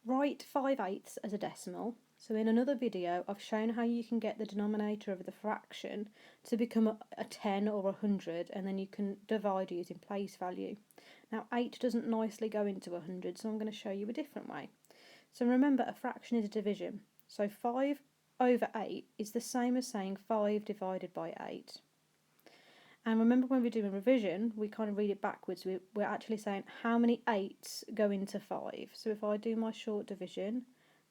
Write 5/8 as a decimal. So in another video I've shown how you can get the denominator of the fraction to become a 10 or 100, and then you can divide using place value. Now 8 doesn't nicely go into 100, so I'm going to show you a different way. So remember, a fraction is a division. So 5/8 is the same as saying 5 divided by 8. And remember, when we're doing revision, we kind of read it backwards. We're actually saying how many 8s go into 5. So if I do my short division,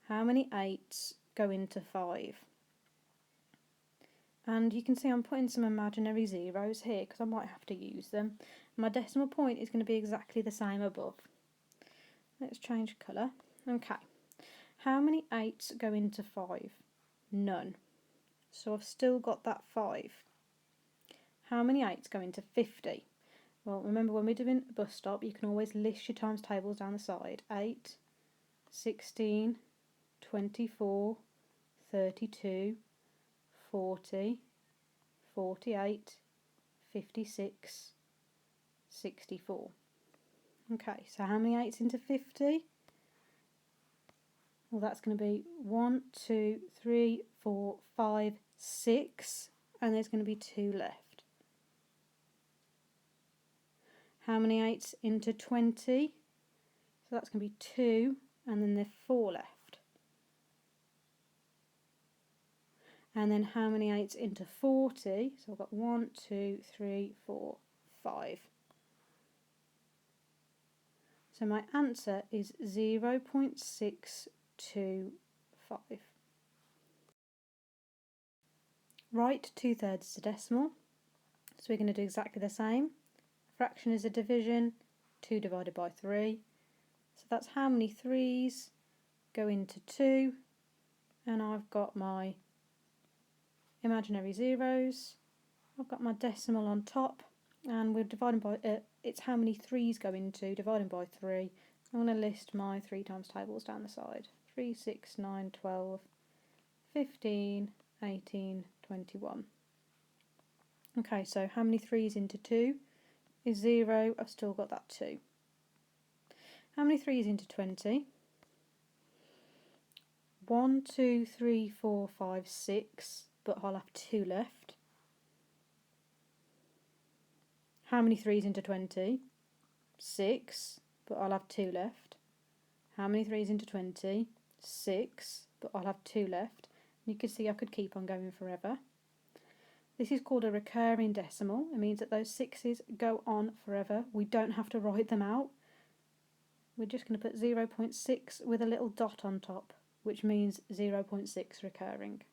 how many 8s go into 5? And you can see I'm putting some imaginary zeros here because I might have to use them. My decimal point is going to be exactly the same above. Let's change colour. Okay. How many 8s go into 5? None. So I've still got that 5. How many 8s go into 50? Well, remember, when we're doing a bus stop, you can always list your times tables down the side. 8, 16, 24, 32, 40, 48, 56, 64. Okay, so how many 8s into 50? Well, that's going to be 1, 2, 3, 4, 5, 6, and there's going to be 2 left. How many 8s into 20? So that's going to be 2, and then there are 4 left. And then how many 8s into 40? So I've got 1, 2, 3, 4, 5. So my answer is 0.625. Write 2/3 as a decimal. So we're going to do exactly the same. A fraction is a division, 2 divided by 3. So that's how many 3s go into 2. And I've got my imaginary zeros. I've got my decimal on top, and we're dividing by it's how many 3s go into, dividing by 3. I'm going to list my 3 times tables down the side. 3, 6, 9, 12, 15, 18, 21. Okay, so how many 3s into 2 is 0. I've still got that 2. How many 3s into 20? 1, 2, 3, 4, 5, 6, but I'll have 2 left. How many 3s into 20? 6, but I'll have 2 left. How many 3s into 20? 6, but I'll have 2 left. You can see I could keep on going forever. This is called a recurring decimal. It means that those 6s go on forever. We don't have to write them out. We're just going to put 0.6 with a little dot on top, which means 0.6 recurring.